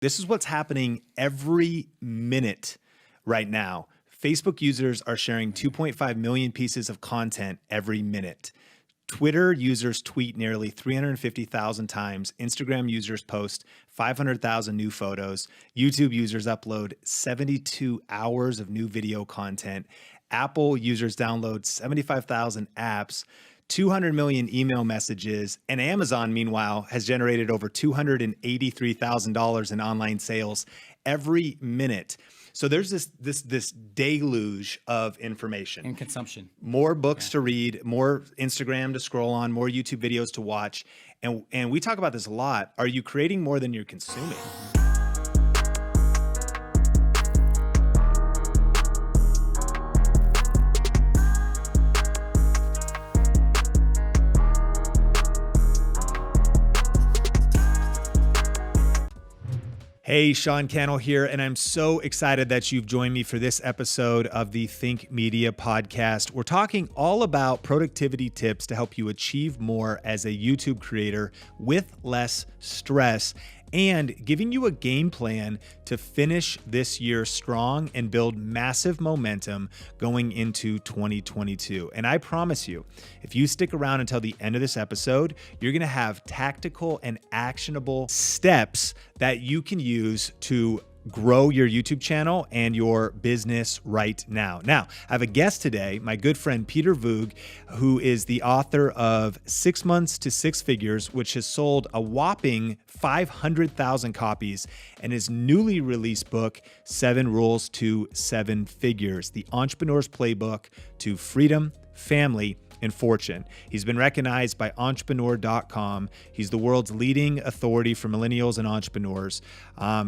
This is what's happening every minute right now. Facebook users are sharing 2.5 million pieces of content every minute. Twitter users tweet nearly 350,000 times. Instagram users post 500,000 new photos. YouTube users upload 72 hours of new video content. Apple users download 75,000 apps. 200 million email messages, and Amazon, meanwhile, has generated over $283,000 in online sales every minute. So there's this deluge of information and consumption. More books to read, more Instagram to scroll on, more YouTube videos to watch, and we talk about this a lot. Are you creating more than you're consuming? Hey, Sean Cannell here, and I'm so excited that you've joined me for this episode of the Think Media podcast. We're talking all about productivity tips to help you achieve more as a YouTube creator with less stress, and giving you a game plan to finish this year strong and build massive momentum going into 2022. And I promise you, if you stick around until the end of this episode, you're gonna have tactical and actionable steps that you can use to grow your YouTube channel and your business right now. Now, I have a guest today, my good friend Peter Voogd, who is the author of 6 Months to Six Figures, which has sold a whopping 500,000 copies, and his newly released book, 7 Rules to Seven Figures, the entrepreneur's playbook to freedom, family, and fortune. He's been recognized by entrepreneur.com. He's the world's leading authority for millennials and entrepreneurs.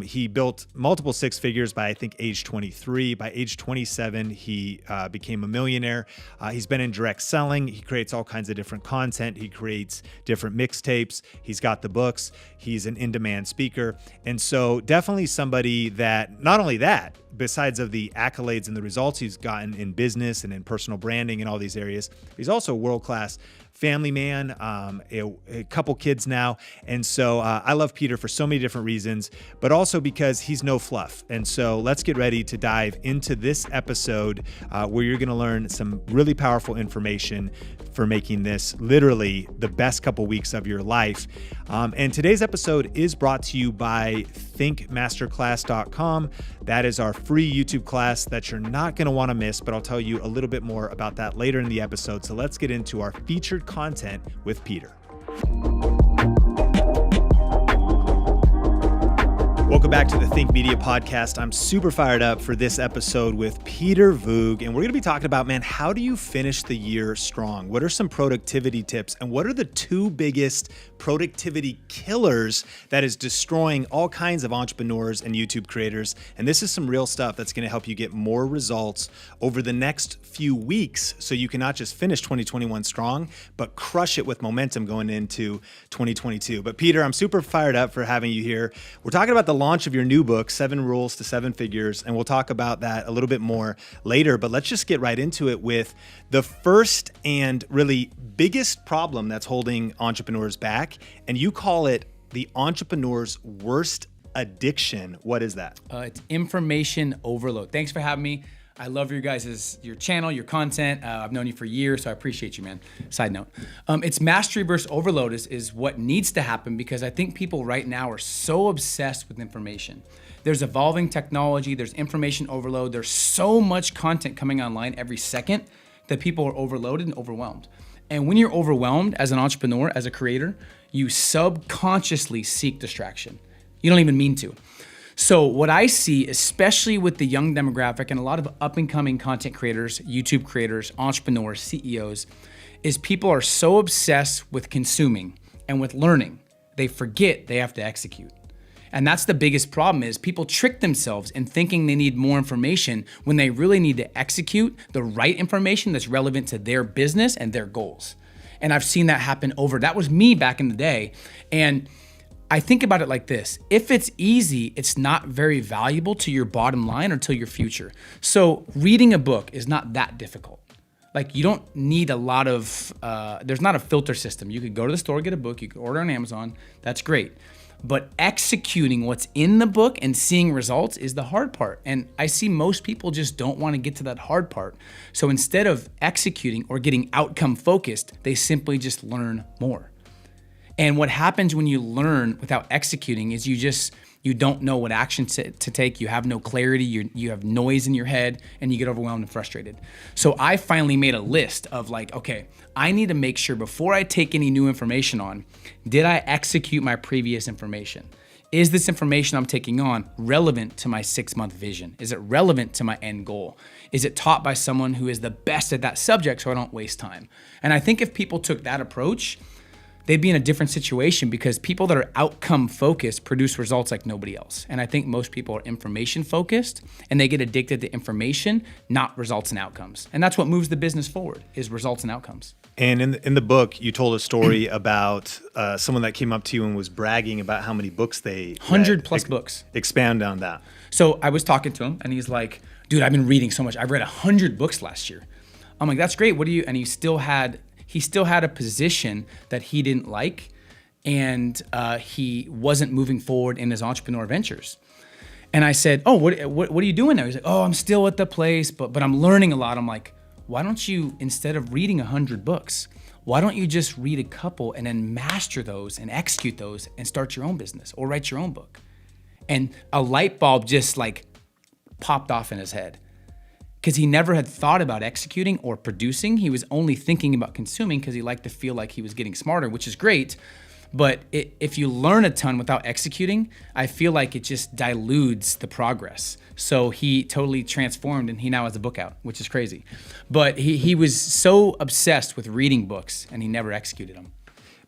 He built multiple six figures by, I think, age 23. By age 27, he became a millionaire. He's been in direct selling. He creates all kinds of different content. He creates different mixtapes. He's got the books. He's an in-demand speaker. And so definitely somebody that, not only that, besides of the accolades and the results he's gotten in business and in personal branding and all these areas, he's also a world-class family man, a couple kids now. And so I love Peter for so many different reasons, but also because he's no fluff. And so let's get ready to dive into this episode where you're gonna learn some really powerful information for making this literally the best couple weeks of your life. And today's episode is brought to you by thinkmasterclass.com. That is our free YouTube class that you're not gonna wanna miss, but I'll tell you a little bit more about that later in the episode. So let's get into our featured content with Peter. Welcome back to the Think Media podcast. I'm super fired up for this episode with Peter Voogd, and we're going to be talking about, man, how do you finish the year strong? What are some productivity tips, and what are the two biggest productivity killers that is destroying all kinds of entrepreneurs and YouTube creators? And this is some real stuff that's going to help you get more results over the next few weeks, so you can not just finish 2021 strong, but crush it with momentum going into 2022. But Peter, I'm super fired up for having you here. We're talking about the launch of your new book, 7 Rules to Seven Figures, and we'll talk about that a little bit more later, but let's just get right into it with the first and really biggest problem that's holding entrepreneurs back, and you call it the entrepreneur's worst addiction. What is that? It's information overload. Thanks for having me. I love your channel, your content. I've known you for years, so I appreciate you, man. Side note. It's mastery versus overload is what needs to happen, because I think people right now are so obsessed with information. There's evolving technology, there's information overload, there's so much content coming online every second that people are overloaded and overwhelmed. And when you're overwhelmed as an entrepreneur, as a creator, you subconsciously seek distraction. You don't even mean to. So what I see, especially with the young demographic and a lot of up and coming content creators, YouTube creators, entrepreneurs, CEOs, is people are so obsessed with consuming and with learning, they forget they have to execute. And that's the biggest problem, is people trick themselves in thinking they need more information when they really need to execute the right information that's relevant to their business and their goals. And I've seen that happen that was me back in the day. And I think about it like this: if it's easy, it's not very valuable to your bottom line or to your future. So reading a book is not that difficult. Like, you don't need a lot of, there's not a filter system. You could go to the store, get a book, you could order on Amazon, that's great. But executing what's in the book and seeing results is the hard part. And I see most people just don't want to get to that hard part. So instead of executing or getting outcome focused, they simply just learn more. And what happens when you learn without executing is you don't know what action to take. You have no clarity. You have noise in your head, and you get overwhelmed and frustrated. So I finally made a list of like, okay, I need to make sure before I take any new information on, did I execute my previous information? Is this information I'm taking on relevant to my 6-month vision? Is it relevant to my end goal? Is it taught by someone who is the best at that subject so I don't waste time? And I think if people took that approach, they'd be in a different situation, because people that are outcome focused produce results like nobody else. And I think most people are information focused, and they get addicted to information, not results and outcomes. And that's what moves the business forward, is results and outcomes. And in the book, you told a story about someone that came up to you and was bragging about how many books they 100 plus books. Expand on that. So I was talking to him, and he's like, dude, I've been reading so much. I've read 100 books last year. I'm like, that's great. What do you, and he still had a position that he didn't like, and he wasn't moving forward in his entrepreneur ventures. And I said, oh, what are you doing now? He's like, oh, I'm still at the place, but I'm learning a lot. I'm like, why don't you, instead of reading 100 books, why don't you just read a couple and then master those and execute those and start your own business or write your own book? And a light bulb just like popped off in his head, because he never had thought about executing or producing. He was only thinking about consuming because he liked to feel like he was getting smarter, which is great. But if you learn a ton without executing, I feel like it just dilutes the progress. So he totally transformed, and he now has a book out, which is crazy. But he was so obsessed with reading books, and he never executed them.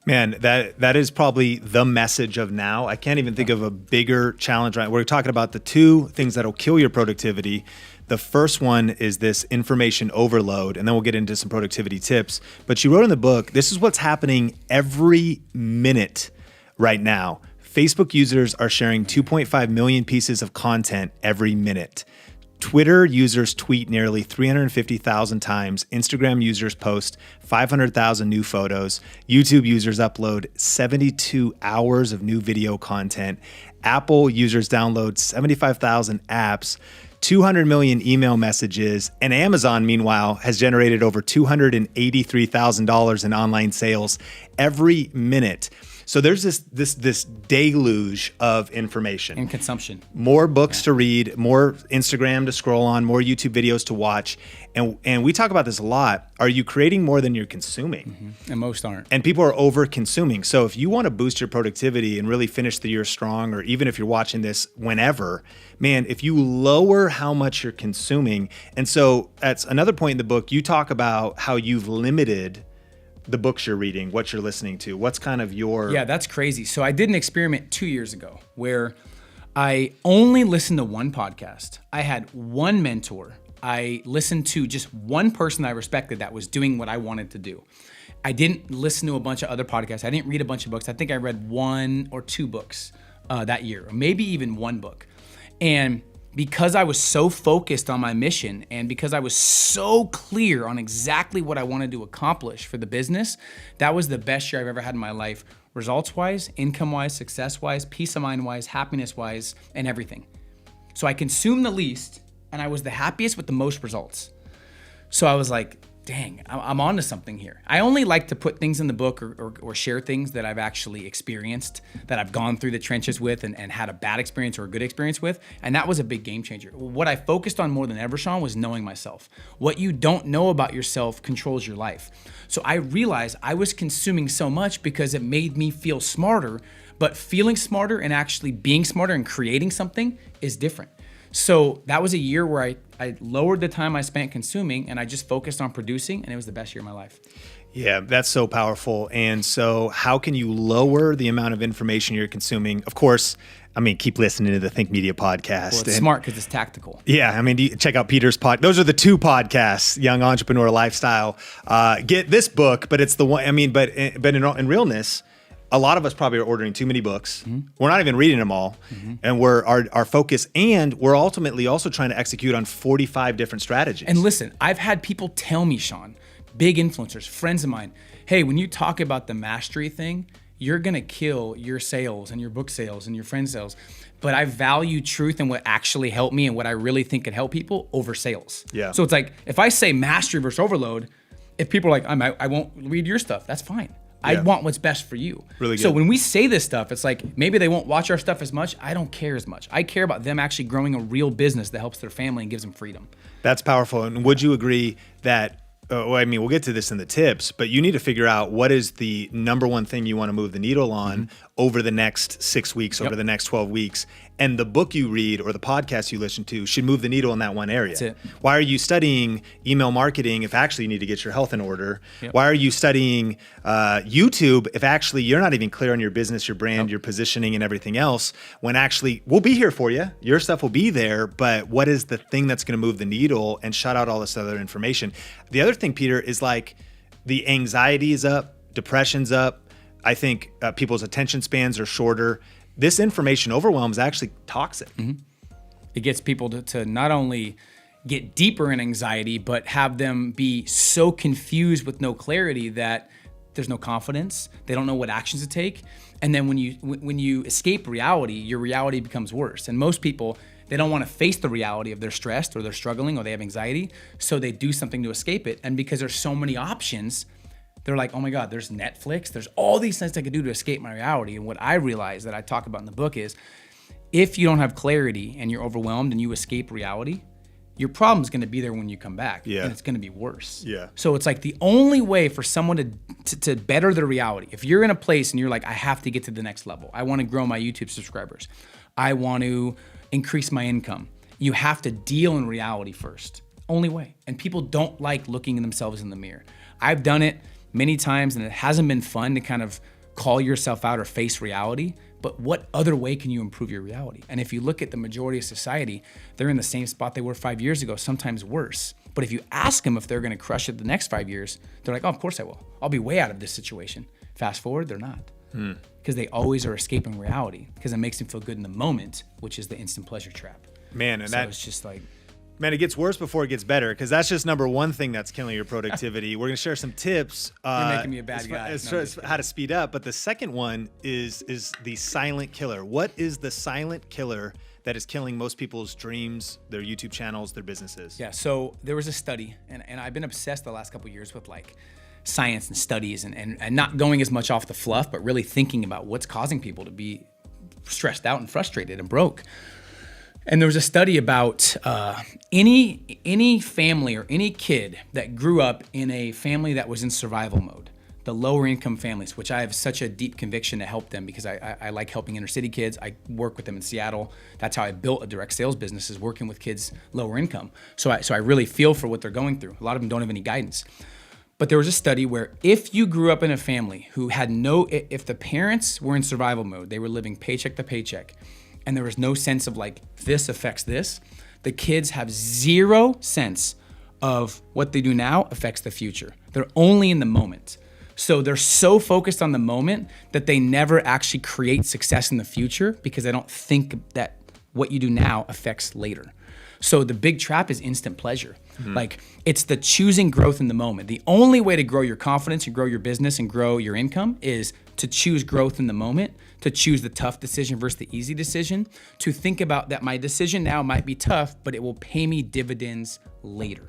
Man, that is probably the message of now. I can't even think of a bigger challenge. Right? We're talking about the two things that'll kill your productivity. The first one is this information overload, and then we'll get into some productivity tips. But you wrote in the book, this is what's happening every minute right now. Facebook users are sharing 2.5 million pieces of content every minute. Twitter users tweet nearly 350,000 times. Instagram users post 500,000 new photos. YouTube users upload 72 hours of new video content. Apple users download 75,000 apps. 200 million email messages, and Amazon, meanwhile, has generated over $283,000 in online sales every minute. So there's this deluge of information and consumption. More books to read, more Instagram to scroll on, more YouTube videos to watch. And we talk about this a lot. Are you creating more than you're consuming? Mm-hmm. And most aren't. And people are over consuming. So if you want to boost your productivity and really finish the year strong, or even if you're watching this whenever, man, if you lower how much you're consuming. And so that's another point in the book. You talk about how you've limited the books you're reading, what you're listening to. What's kind of your... Yeah, that's crazy. So I did an experiment 2 years ago where I only listened to one podcast. I had one mentor. I listened to just one person I respected that was doing what I wanted to do. I didn't listen to a bunch of other podcasts. I didn't read a bunch of books. I think I read 1 or 2 books that year, or maybe even 1 book. And because I was so focused on my mission, and because I was so clear on exactly what I wanted to accomplish for the business, that was the best year I've ever had in my life, results-wise, income-wise, success-wise, peace of mind-wise, happiness-wise, and everything. So I consumed the least, and I was the happiest with the most results. So I was like, dang, I'm onto something here. I only like to put things in the book or share things that I've actually experienced, that I've gone through the trenches with and had a bad experience or a good experience with. And that was a big game changer. What I focused on more than ever, Sean, was knowing myself. What you don't know about yourself controls your life. So I realized I was consuming so much because it made me feel smarter, but feeling smarter and actually being smarter and creating something is different. So that was a year where I lowered the time I spent consuming, and I just focused on producing, and it was the best year of my life. Yeah, that's so powerful. And so how can you lower the amount of information you're consuming? Of course, I mean, keep listening to the Think Media podcast. Well, it's smart because it's tactical. Yeah, I mean, check out Peter's pod. Those are the 2 podcasts, Young Entrepreneur Lifestyle. Get this book, but it's the one, I mean, but in realness, a lot of us probably are ordering too many books. Mm-hmm. We're not even reading them all. Mm-hmm. And our focus, and we're ultimately also trying to execute on 45 different strategies. And listen, I've had people tell me, Sean, big influencers, friends of mine, hey, when you talk about the mastery thing, you're gonna kill your sales and your book sales and your friend sales. But I value truth and what actually helped me and what I really think could help people over sales. Yeah. So it's like, if I say mastery versus overload, if people are like, I won't read your stuff, that's fine. I want what's best for you. Really good. So when we say this stuff, it's like, maybe they won't watch our stuff as much. I don't care as much. I care about them actually growing a real business that helps their family and gives them freedom. That's powerful. And would you agree that, we'll get to this in the tips, but you need to figure out what is the number one thing you want to move the needle on over the next 6 weeks, over the next 12 weeks. And the book you read or the podcast you listen to should move the needle in that one area. That's it. Why are you studying email marketing if actually you need to get your health in order? Why are you studying YouTube if actually you're not even clear on your business, your brand, your positioning and everything else, when actually we'll be here for you. Your stuff will be there, but what is the thing that's going to move the needle and shut out all this other information? The other thing, Peter, is like the anxiety is up, depression's up. I think people's attention spans are shorter. This information overwhelm is actually toxic. It gets people to not only get deeper in anxiety, but have them be so confused with no clarity that there's no confidence. They don't know what actions to take. And then when you escape reality, your reality becomes worse. And most people, they don't want to face the reality of they're stressed or they're struggling or they have anxiety. So they do something to escape it. And because there's so many options, they're like, oh my God, there's Netflix. There's all these things I could do to escape my reality. And what I realized that I talk about in the book is, if you don't have clarity and you're overwhelmed and you escape reality, your problem is going to be there when you come back, and it's going to be worse. So it's like the only way for someone to better their reality, if you're in a place and you're like, I have to get to the next level. I want to grow my YouTube subscribers. I want to increase my income. You have to deal in reality first. Only way. And people don't like looking at themselves in the mirror. I've done it many times and it hasn't been fun to kind of call yourself out or face reality. But what other way can you improve your reality? And if you look at the majority of society, they're in the same spot they were 5 years ago, sometimes worse. But if you ask them if they're gonna crush it the next 5 years, they're like, oh, of course I will. I'll be way out of this situation. Fast forward, they're not. Because they always are escaping reality because it makes them feel good in the moment, which is the instant pleasure trap. Man, and so that, it's just like, man, it gets worse before it gets better, because that's just number one thing that's killing your productivity. We're going to share some tips. You're making me a bad guy. As how to speed up. But the second one is the silent killer. What is the silent killer that is killing most people's dreams, their YouTube channels, their businesses? Yeah, so there was a study, and I've been obsessed the last couple of years with like science and studies and not going as much off the fluff, but really thinking about what's causing people to be stressed out and frustrated and broke. And there was a study about any family or any kid that grew up in a family that was in survival mode, the lower income families, which I have such a deep conviction to help them because I like helping inner city kids. I work with them in Seattle. That's how I built a direct sales business, is working with kids lower income. So I really feel for what they're going through. A lot of them don't have any guidance. But there was a study where if you grew up in a family who had if the parents were in survival mode, they were living paycheck to paycheck, and there was no sense of like, this affects this, the kids have zero sense of what they do now affects the future. They're only in the moment. So they're so focused on the moment that they never actually create success in the future because they don't think that what you do now affects later. So the big trap is instant pleasure. Like, it's the choosing growth in the moment. The only way to grow your confidence and grow your business and grow your income is to choose growth in the moment, to choose the tough decision versus the easy decision, to think about that my decision now might be tough, but it will pay me dividends later.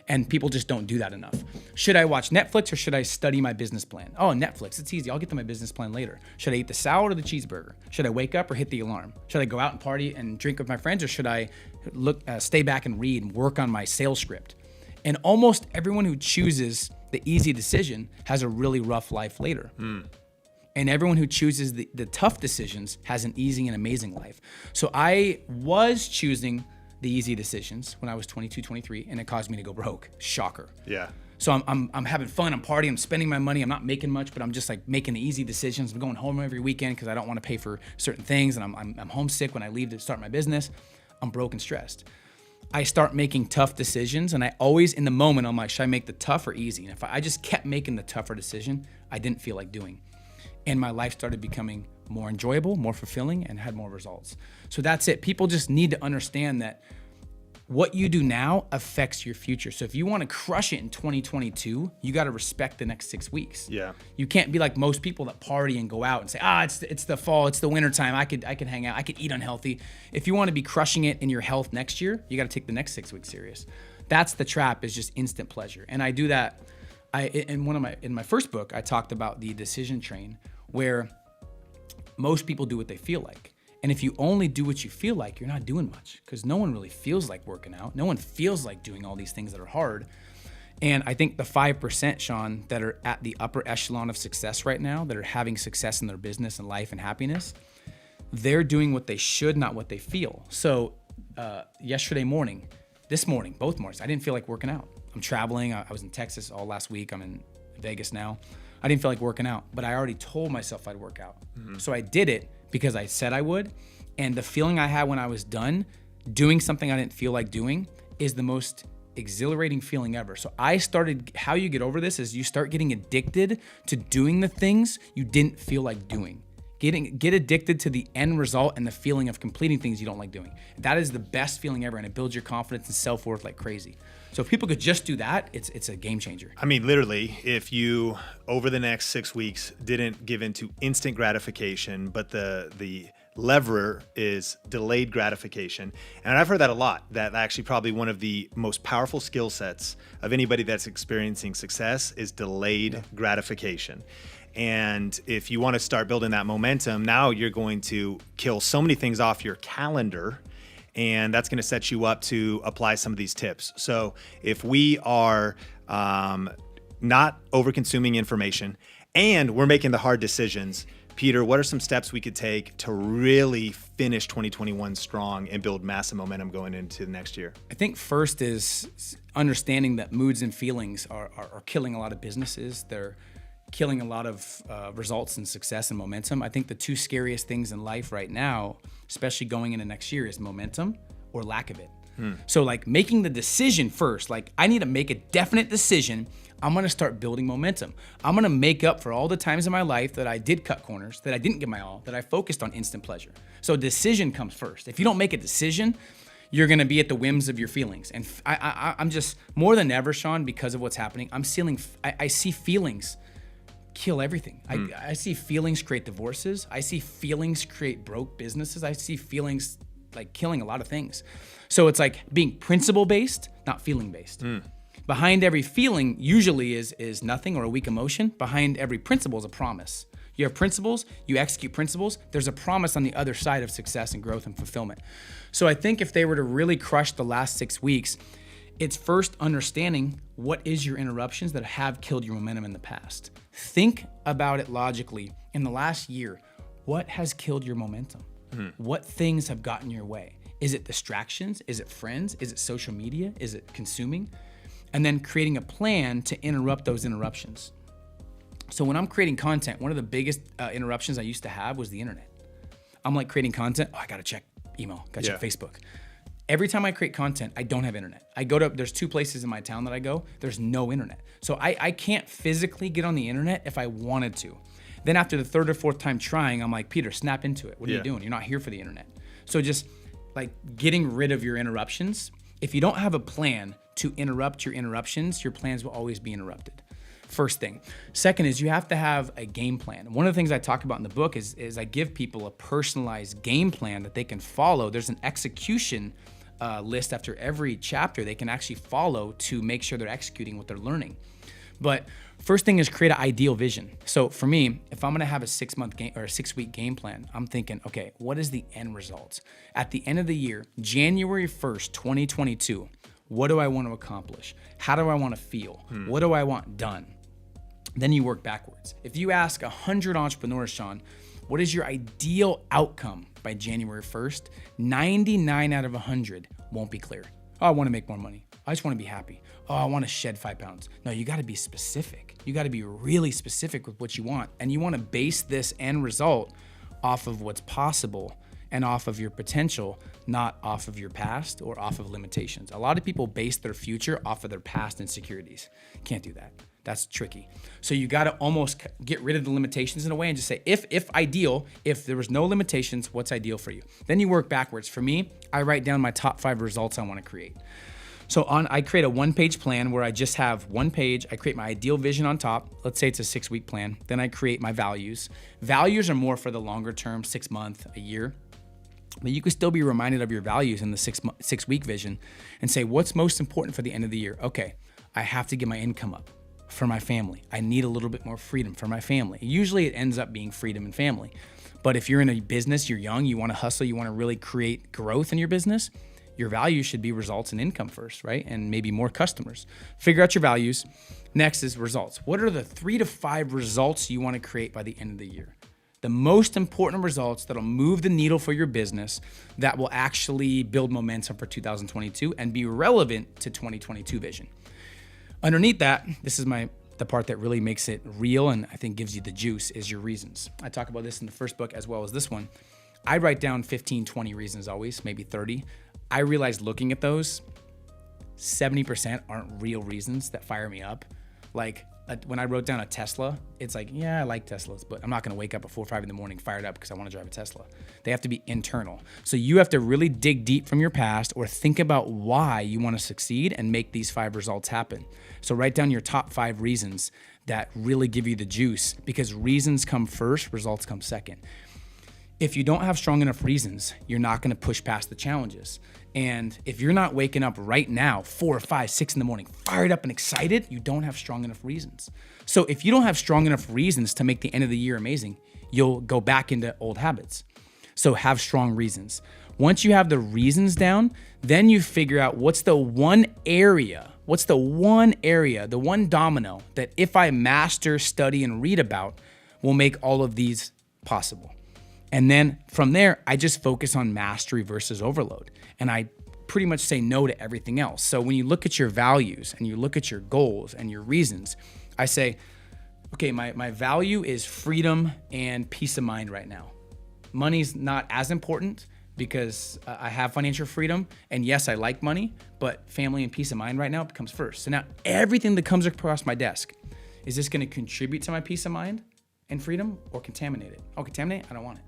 And people just don't do that enough. Should I watch Netflix or should I study my business plan? Oh, Netflix, it's easy. I'll get to my business plan later. Should I eat the salad or the cheeseburger? Should I wake up or hit the alarm? Should I go out and party and drink with my friends, or should I stay back and read and work on my sales script? And almost everyone who chooses the easy decision has a really rough life later. And everyone who chooses the tough decisions has an easy and amazing life. So I was choosing the easy decisions when I was 22, 23, and it caused me to go broke. Shocker. Yeah. So I'm having fun, I'm partying, I'm spending my money, I'm not making much, but I'm just like making the easy decisions. I'm going home every weekend because I don't want to pay for certain things, and I'm homesick when I leave to start my business. I'm broke and stressed. I start making tough decisions, and I always, in the moment, I'm like, should I make the tough or easy? And if I just kept making the tougher decision, I didn't feel like doing. And my life started becoming more enjoyable, more fulfilling, and had more results. So that's it. People just need to understand that what you do now affects your future. So if you want to crush it in 2022, you got to respect the next 6 weeks. Yeah. You can't be like most people that party and go out and say, it's the fall, it's the winter time. I could hang out, I could eat unhealthy. If you want to be crushing it in your health next year, you got to take the next 6 weeks serious. That's the trap, is just instant pleasure. And I do that. In my first book, I talked about the decision train, where most people do what they feel like. And if you only do what you feel like, you're not doing much, because no one really feels like working out. No one feels like doing all these things that are hard. And I think the 5%, Sean, that are at the upper echelon of success right now, that are having success in their business and life and happiness, they're doing what they should, not what they feel. So this morning, both mornings, I didn't feel like working out. I'm traveling. I was in Texas all last week. I'm in Vegas now. I didn't feel like working out, but I already told myself I'd work out. Mm-hmm. So I did it because I said I would. And the feeling I had when I was done doing something I didn't feel like doing is the most exhilarating feeling ever. So how you get over this is you start getting addicted to doing the things you didn't feel like doing. Get addicted to the end result and the feeling of completing things you don't like doing. That is the best feeling ever, and it builds your confidence and self-worth like crazy. So if people could just do that, it's a game changer. I mean, literally, if you, over the next 6 weeks, didn't give into instant gratification, but the lever is delayed gratification. And I've heard that a lot, that actually probably one of the most powerful skill sets of anybody that's experiencing success is delayed gratification. And if you want to start building that momentum, now you're going to kill so many things off your calendar, and that's going to set you up to apply some of these tips. So if we are not over-consuming information and we're making the hard decisions, Peter, what are some steps we could take to really finish 2021 strong and build massive momentum going into the next year? I think first is understanding that moods and feelings are killing a lot of businesses. They're killing a lot of results and success and momentum. I think the two scariest things in life right now, especially going into next year, is momentum or lack of it. So like making the decision first, like I need to make a definite decision. I'm gonna start building momentum. I'm gonna make up for all the times in my life that I did cut corners, that I didn't give my all, that I focused on instant pleasure. So decision comes first. If you don't make a decision, you're gonna be at the whims of your feelings. And I'm just, more than ever, Sean, because of what's happening, I see feelings kill everything. I see feelings create divorces. I see feelings create broke businesses. I see feelings like killing a lot of things. So it's like being principle-based, not feeling-based. Behind every feeling usually is nothing or a weak emotion. Behind every principle is a promise. You have principles, you execute principles, there's a promise on the other side of success and growth and fulfillment. So I think if they were to really crush the last 6 weeks, it's first understanding what is your interruptions that have killed your momentum in the past. Think about it logically. In the last year, what has killed your momentum? What things have gotten your way? Is it distractions? Is it friends? Is it social media? Is it consuming? And then creating a plan to interrupt those interruptions. So when I'm creating content, one of the biggest interruptions I used to have was the internet. I'm like creating content, I gotta check email, gotta check Facebook. Every time I create content, I don't have internet. There's 2 places in my town that I go, there's no internet. So I can't physically get on the internet if I wanted to. Then after the 3rd or 4th time trying, I'm like, Peter, snap into it. What are you doing? You're not here for the internet. So just like getting rid of your interruptions. If you don't have a plan to interrupt your interruptions, your plans will always be interrupted. First thing. Second is you have to have a game plan. One of the things I talk about in the book is I give people a personalized game plan that they can follow. There's an execution list after every chapter they can actually follow to make sure they're executing what they're learning. But first thing is create an ideal vision. So for me, if I'm gonna have a 6-month game or a 6-week game plan, I'm thinking, okay, what is the end result? At the end of the year, January 1st, 2022, what do I want to accomplish? How do I want to feel? What do I want done? Then you work backwards. If you ask 100 entrepreneurs, Sean, what is your ideal outcome by January 1st? 99 out of 100 won't be clear. Oh, I want to make more money. I just want to be happy. Oh, I want to shed 5 pounds. No, you got to be specific. You got to be really specific with what you want. And you want to base this end result off of what's possible and off of your potential, not off of your past or off of limitations. A lot of people base their future off of their past insecurities. Can't do that. That's tricky. So you got to almost get rid of the limitations in a way and just say, if there was no limitations, what's ideal for you? Then you work backwards. For me, I write down my top 5 results I want to create. So I create a 1-page plan where I just have 1 page. I create my ideal vision on top. Let's say it's a 6-week plan. Then I create my values. Values are more for the longer term, 6 month, a year. But you can still be reminded of your values in the 6-week vision and say, what's most important for the end of the year? Okay, I have to get my income up for my family. I need a little bit more freedom for my family. Usually it ends up being freedom and family. But if you're in a business, you're young, you want to hustle, you want to really create growth in your business, your values should be results and income first, right? And maybe more customers. Figure out your values. Next is results. What are the 3 to 5 results you want to create by the end of the year? The most important results that'll move the needle for your business, that will actually build momentum for 2022 and be relevant to 2022 vision. Underneath that, this is the part that really makes it real and I think gives you the juice, is your reasons. I talk about this in the first book as well as this one. I write down 15, 20 reasons always, maybe 30. I realized looking at those, 70% aren't real reasons that fire me up. Like when I wrote down a Tesla, it's like, yeah, I like Teslas, but I'm not gonna wake up at 4 or 5 in the morning fired up because I wanna drive a Tesla. They have to be internal. So you have to really dig deep from your past or think about why you wanna succeed and make these 5 results happen. So write down your top 5 reasons that really give you the juice, because reasons come first, results come second. If you don't have strong enough reasons, you're not gonna push past the challenges. And if you're not waking up right now, 4 or 5, 6 in the morning, fired up and excited, you don't have strong enough reasons. So if you don't have strong enough reasons to make the end of the year amazing, you'll go back into old habits. So have strong reasons. Once you have the reasons down, then you figure out what's the one domino that if I master, study, and read about, will make all of these possible. And then from there, I just focus on mastery versus overload. And I pretty much say no to everything else. So when you look at your values and you look at your goals and your reasons, I say, okay, my value is freedom and peace of mind right now. Money's not as important because I have financial freedom. And yes, I like money, but family and peace of mind right now comes first. So now everything that comes across my desk, is this gonna contribute to my peace of mind and freedom or contaminate it? Oh, contaminate? I don't want it.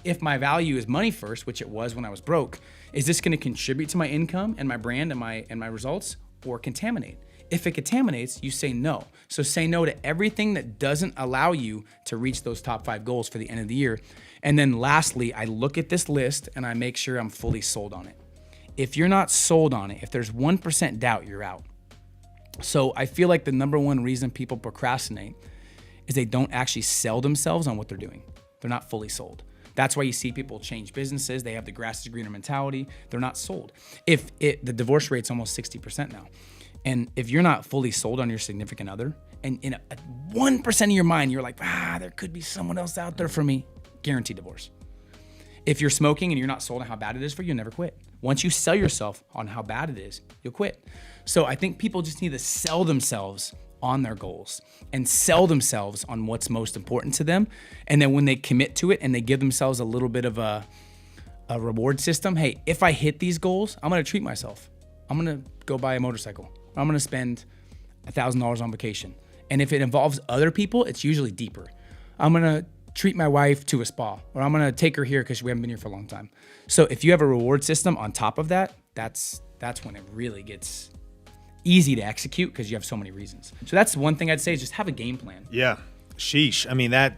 If my value is money first, which it was when I was broke, is this going to contribute to my income and my brand and my results, or contaminate? If it contaminates, you say no. So say no to everything that doesn't allow you to reach those top 5 goals for the end of the year. And then lastly, I look at this list and I make sure I'm fully sold on it. If you're not sold on it, if there's 1% doubt, you're out. So I feel like the number one reason people procrastinate is they don't actually sell themselves on what they're doing. They're not fully sold. That's why you see people change businesses. They have the grass is greener mentality. They're not sold. The divorce rate's almost 60% now. And if you're not fully sold on your significant other, and in 1% of your mind, you're like, there could be someone else out there for me, guaranteed divorce. If you're smoking and you're not sold on how bad it is for you, you'll never quit. Once you sell yourself on how bad it is, you'll quit. So I think people just need to sell themselves on their goals and sell themselves on what's most important to them. And then when they commit to it and they give themselves a little bit of a reward system, hey, if I hit these goals, I'm gonna treat myself. I'm gonna go buy a motorcycle. I'm gonna spend $1,000 on vacation. And if it involves other people, it's usually deeper. I'm gonna treat my wife to a spa, or I'm gonna take her here because we haven't been here for a long time. So if you have a reward system on top of that, that's when it really gets easy to execute because you have so many reasons. So that's one thing I'd say, is just have a game plan. Yeah. Sheesh. I mean, that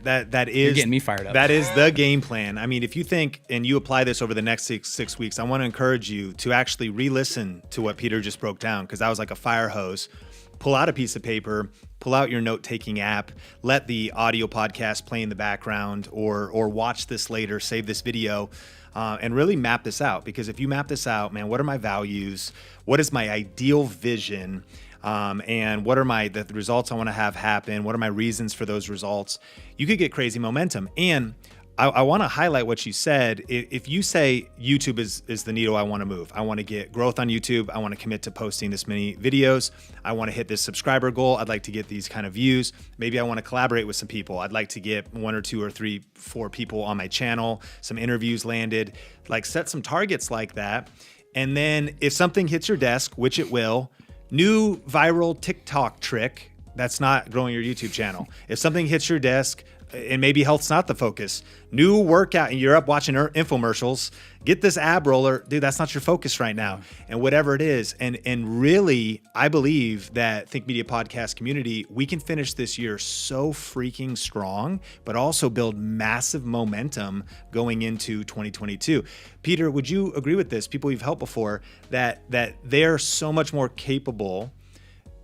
is... You're getting me fired up. That is the game plan. I mean, if you think and you apply this over the next six weeks, I want to encourage you to actually re-listen to what Peter just broke down, because that was like a fire hose. Pull out a piece of paper, pull out your note-taking app, let the audio podcast play in the background, or watch this later, save this video, and really map this out. Because if you map this out, man, what are my values? What is my ideal vision? And what are the results I want to have happen? What are my reasons for those results? You could get crazy momentum. And I want to highlight what you said. If you say YouTube is the needle I want to move, I want to get growth on YouTube. I want to commit to posting this many videos. I want to hit this subscriber goal. I'd like to get these kind of views. Maybe I want to collaborate with some people. I'd like to get 1 or 2 or 3, 4 people on my channel, some interviews landed, like set some targets like that. And then if something hits your desk, which it will, new viral TikTok trick that's not growing your YouTube channel. If something hits your desk, and maybe health's not the focus, new workout, and you're up watching infomercials, get this ab roller, dude, that's not your focus right now. And whatever it is. And really, I believe that Think Media Podcast community, we can finish this year so freaking strong, but also build massive momentum going into 2022. Peter, would you agree with this? People you've helped before, that they're so much more capable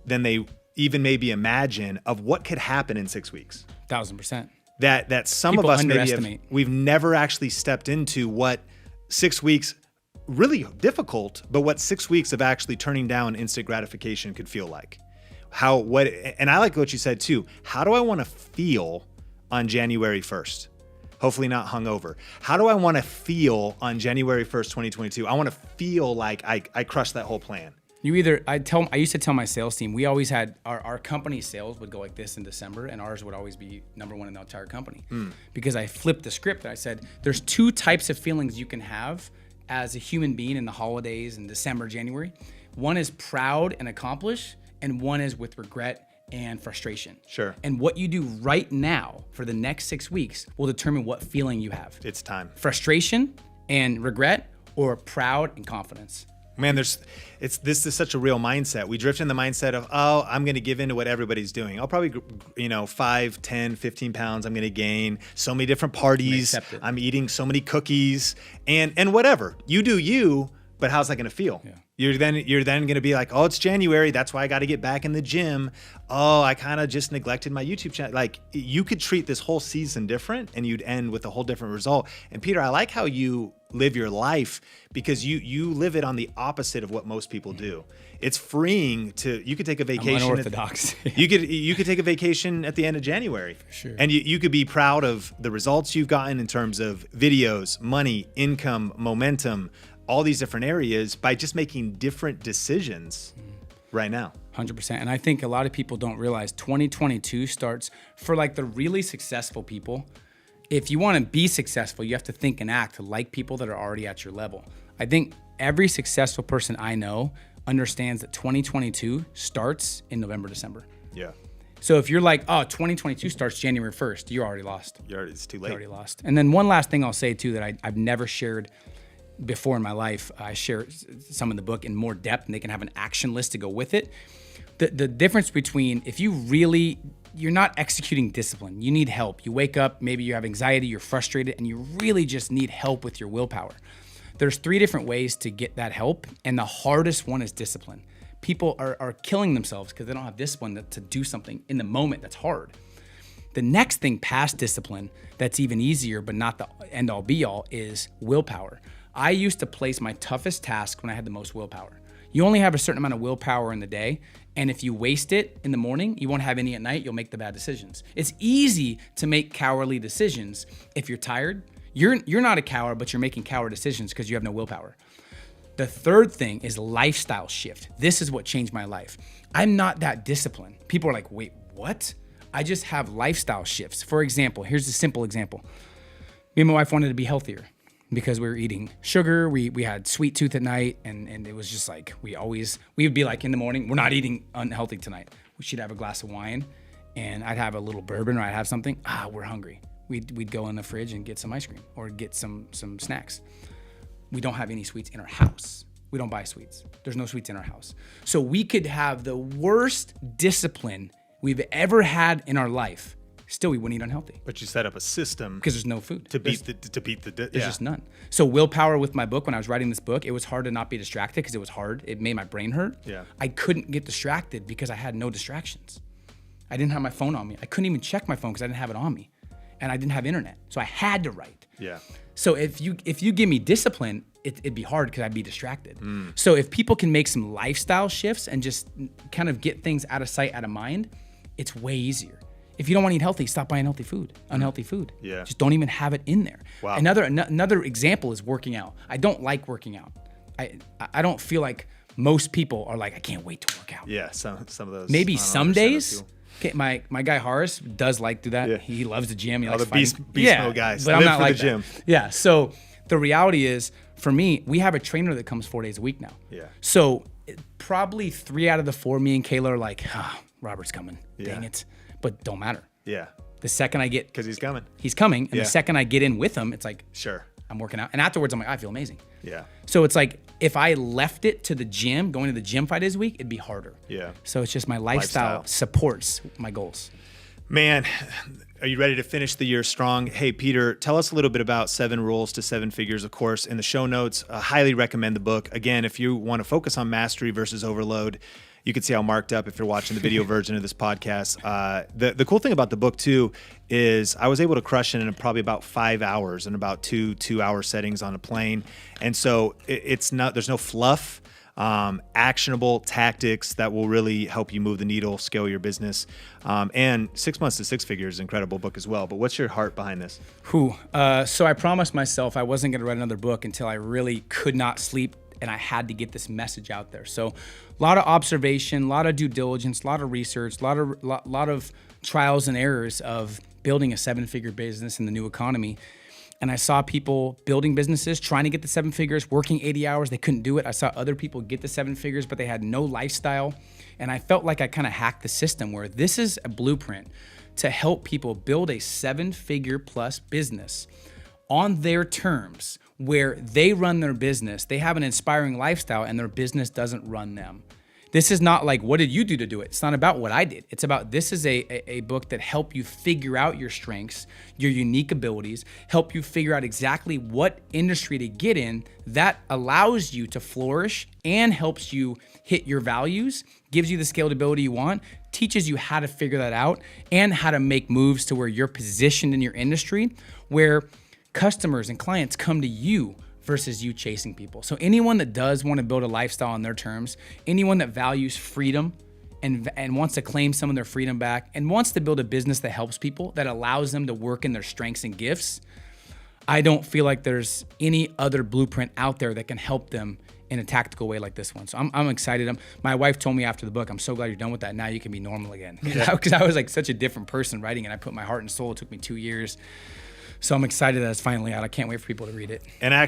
than they even maybe imagine of what could happen in 6 weeks. 1000%. That some People of us underestimate. we've never actually stepped into what 6 weeks, really difficult, but what 6 weeks of actually turning down instant gratification could feel like. And I like what you said too. How do I want to feel on January 1st? Hopefully not hungover. How do I want to feel on January 1st, 2022? I want to feel like I crushed that whole plan. I used to tell my sales team, we always had our company sales would go like this in December, and ours would always be number one in the entire company. Because I flipped the script and I said, there's two types of feelings you can have as a human being in the holidays in December, January. One is proud and accomplished, and one is with regret and frustration. Sure. And what you do right now for the next 6 weeks will determine what feeling you have. It's time. Frustration and regret, or proud and confidence. Man, this is such a real mindset. We drift in the mindset of, oh, I'm going to give in to what everybody's doing. I'll probably, 5, 10, 15 pounds I'm going to gain. So many different parties. I'm eating so many cookies and whatever. You do you, but how's that going to feel? Yeah. You're then going to be like, oh, it's January. That's why I got to get back in the gym. Oh, I kind of just neglected my YouTube channel. Like, you could treat this whole season different and you'd end with a whole different result. And Peter, I like how you live your life, because you live it on the opposite of what most people do. It's freeing you could take a vacation. I'm unorthodox. You could take a vacation at the end of January. For sure. And you could be proud of the results you've gotten in terms of videos, money, income, momentum, all these different areas by just making different decisions right now. 100%. And I think a lot of people don't realize 2022 starts for like the really successful people. If you want to be successful, you have to think and act like people that are already at your level. I think every successful person I know understands that 2022 starts in November, December. Yeah. So if you're like, oh, 2022 starts January 1st, you're already lost. It's too late. You're already lost. And then one last thing I'll say too that I've never shared before in my life. I share some in the book in more depth, and they can have an action list to go with it. The difference between if you're not executing discipline, you need help. You wake up, maybe you have anxiety, you're frustrated, and you really just need help with your willpower. There's 3 different ways to get that help, and the hardest one is discipline. People are killing themselves because they don't have discipline to do something in the moment that's hard. The next thing past discipline that's even easier, but not the end all be all, is willpower. I used to place my toughest task when I had the most willpower. You only have a certain amount of willpower in the day, and if you waste it in the morning, you won't have any at night, you'll make the bad decisions. It's easy to make cowardly decisions if you're tired. You're not a coward, but you're making coward decisions because you have no willpower. The third thing is lifestyle shift. This is what changed my life. I'm not that disciplined. People are like, wait, what? I just have lifestyle shifts. For example, here's a simple example. Me and my wife wanted to be healthier because we were eating sugar. We had sweet tooth at night, and it was just like, we would be like in the morning, we're not eating unhealthy tonight. She'd have a glass of wine, and I'd have a little bourbon, or I'd have something. We're hungry. We'd go in the fridge and get some ice cream or get some snacks. We don't have any sweets in our house. We don't buy sweets. There's no sweets in our house. So we could have the worst discipline we've ever had in our life. Still, we wouldn't eat unhealthy. But you set up a system because there's no food to beat the. There's just none. So willpower with my book. When I was writing this book, it was hard to not be distracted because it was hard. It made my brain hurt. Yeah. I couldn't get distracted because I had no distractions. I didn't have my phone on me. I couldn't even check my phone because I didn't have it on me, and I didn't have internet. So I had to write. Yeah. So if you give me discipline, it'd be hard because I'd be distracted. So if people can make some lifestyle shifts and just kind of get things out of sight, out of mind, it's way easier. If you don't want to eat healthy, stop buying unhealthy food. Yeah. Just don't even have it in there. Wow. Another example is working out. I don't like working out. I don't feel like most people are like, I can't wait to work out. Yeah, some of those. Maybe some days. Okay, my guy Horace does like do that. Yeah. He loves the gym. He likes the beast mode guys. But I'm not like the gym. Yeah. So the reality is, for me, we have a trainer that comes 4 days a week now. Yeah. So probably 3 out of the 4, me and Kayla are like, Robert's coming. Yeah. Dang it. But don't matter. Yeah. The second I get... Because he's coming. He's coming. And Yeah. the second I get in with him, it's like... Sure. I'm working out. And afterwards, I'm like, I feel amazing. Yeah. So it's like, if I left it to the gym, going to the gym 5 days a week, it'd be harder. Yeah. So it's just my lifestyle supports my goals. Man, are you ready to finish the year strong? Hey, Peter, tell us a little bit about 7 Rules to 7 Figures, of course, in the show notes. I highly recommend the book. Again, if you want to focus on mastery versus overload, you can see how marked up if you're watching the video version of this podcast. The cool thing about the book, too, is I was able to crush it in probably about 5 hours and about 2-hour settings on a plane. And so it's not, there's no fluff. Actionable tactics that will really help you move the needle, scale your business. And 6 Months to 6 Figures is an incredible book as well. But what's your heart behind this? So I promised myself I wasn't going to write another book until I really could not sleep and I had to get this message out there. So a lot of observation, a lot of due diligence, a lot of research, a lot of trials and errors of building a 7-figure business in the new economy. And I saw people building businesses, trying to get the 7 figures, working 80 hours. They couldn't do it. I saw other people get the 7 figures, but they had no lifestyle. And I felt like I kind of hacked the system, where this is a blueprint to help people build a 7-figure plus business on their terms, where they run their business, they have an inspiring lifestyle, and their business doesn't run them. This is not like, what did you do to do it? It's not about what I did. It's about, this is a book that help you figure out your strengths, your unique abilities, help you figure out exactly what industry to get in that allows you to flourish and helps you hit your values, gives you the scalability you want, teaches you how to figure that out, and how to make moves to where you're positioned in your industry, where customers and clients come to you versus you chasing people. So anyone that does want to build a lifestyle on their terms, anyone that values freedom and wants to claim some of their freedom back and wants to build a business that helps people, that allows them to work in their strengths and gifts, I don't feel like there's any other blueprint out there that can help them in a tactical way like this one. So I'm excited. My wife told me after the book, I'm so glad you're done with that. Now you can be normal again. Because I was like such a different person writing it. I put my heart and soul. It took me 2 years. So I'm excited that it's finally out. I can't wait for people to read it. And I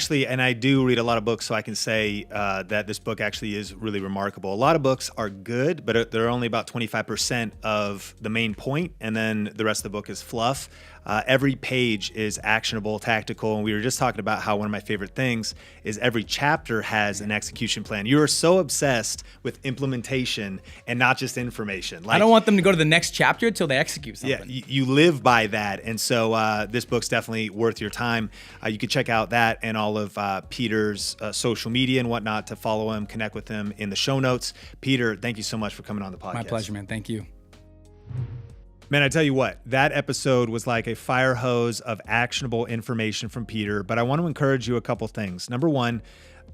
do read a lot of books, so I can say that this book actually is really remarkable. A lot of books are good, but they're only about 25% of the main point, and then the rest of the book is fluff. Every page is actionable, tactical, and we were just talking about how one of my favorite things is every chapter has an execution plan. You are so obsessed with implementation and not just information. I don't want them to go to the next chapter until they execute something. Yeah, you live by that, and so this book's definitely worth your time. You can check out that and all of Peter's social media and whatnot to follow him, connect with him in the show notes. Peter, thank you so much for coming on the podcast. My pleasure, man. Thank you. Man, I tell you what, that episode was like a fire hose of actionable information from Peter, but I want to encourage you a couple things. Number one,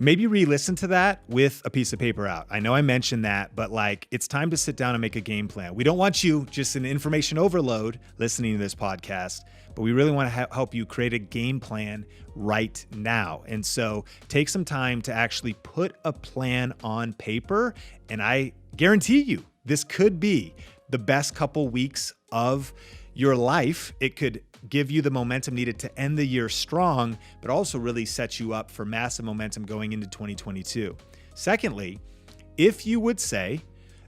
maybe re-listen to that with a piece of paper out. I know I mentioned that, but like, it's time to sit down and make a game plan. We don't want you just in information overload listening to this podcast, but we really want to help you create a game plan right now. And so take some time to actually put a plan on paper. And I guarantee you, this could be the best couple weeks of your life. It could give you the momentum needed to end the year strong, but also really set you up for massive momentum going into 2022. Secondly, if you would say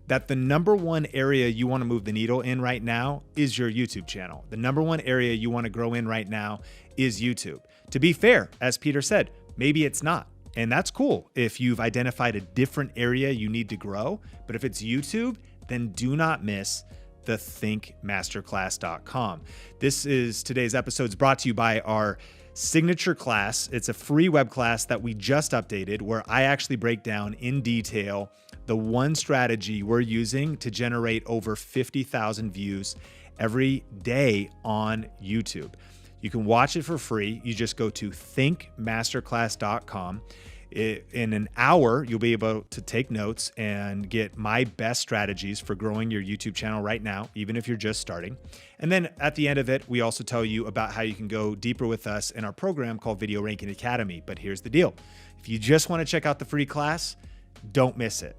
that the number one area you want to move the needle in right now is your YouTube channel, the number one area you want to grow in right now is YouTube. To be fair, as Peter said, maybe it's not. And that's cool if you've identified a different area you need to grow. But if it's YouTube, then do not miss the thinkmasterclass.com. Today's episode is brought to you by our signature class. It's a free web class that we just updated where I actually break down in detail the one strategy we're using to generate over 50,000 views every day on YouTube. You can watch it for free. You just go to thinkmasterclass.com. In an hour, you'll be able to take notes and get my best strategies for growing your YouTube channel right now, even if you're just starting. And then at the end of it, we also tell you about how you can go deeper with us in our program called Video Ranking Academy. But here's the deal. If you just want to check out the free class, don't miss it.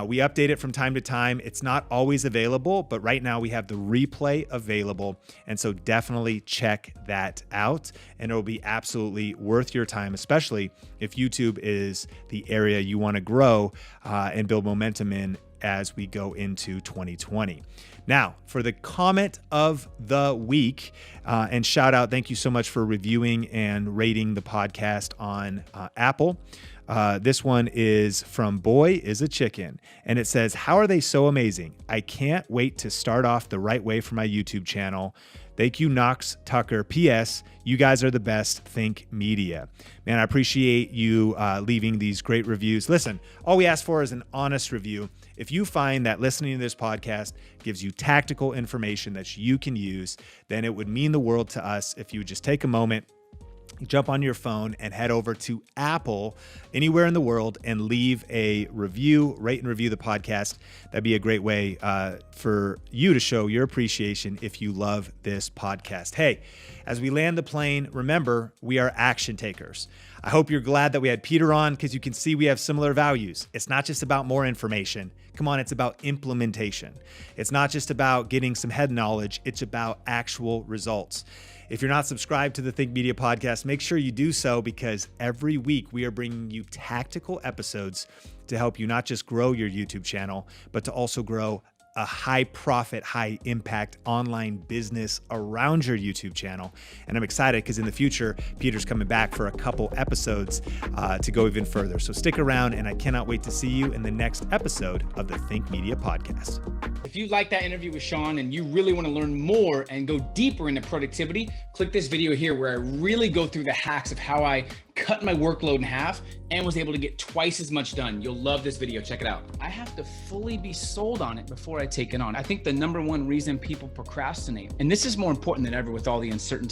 We update it from time to time. It's not always available, but right now we have the replay available. And so definitely check that out. And it'll be absolutely worth your time, especially if YouTube is the area you want to grow and build momentum in as we go into 2020. Now, for the comment of the week, and shout out, thank you so much for reviewing and rating the podcast on Apple. This one is from Boy is a Chicken, and it says, "How are they so amazing? I can't wait to start off the right way for my YouTube channel. Thank you, Knox Tucker. P.S. You guys are the best. Think Media." Man, I appreciate you leaving these great reviews. Listen, all we ask for is an honest review. If you find that listening to this podcast gives you tactical information that you can use, then it would mean the world to us if you would just take a moment, jump on your phone and head over to Apple anywhere in the world and leave a review, rate and review the podcast. That'd be a great way for you to show your appreciation if you love this podcast. Hey, as we land the plane, remember, we are action takers. I hope you're glad that we had Peter on because you can see we have similar values. It's not just about more information. Come on, it's about implementation. It's not just about getting some head knowledge. It's about actual results. If you're not subscribed to the Think Media podcast, make sure you do so, because every week we are bringing you tactical episodes to help you not just grow your YouTube channel, but to also grow a high profit, high impact online business around your YouTube channel. And I'm excited because in the future, Peter's coming back for a couple episodes to go even further. So stick around, and I cannot wait to see you in the next episode of the Think Media podcast. If you like that interview with Sean and you really want to learn more and go deeper into productivity, click this video here where I really go through the hacks of how I cut my workload in half and was able to get twice as much done. You'll love this video. Check it out. I have to fully be sold on it before I take it on. I think the number one reason people procrastinate, and this is more important than ever with all the uncertainty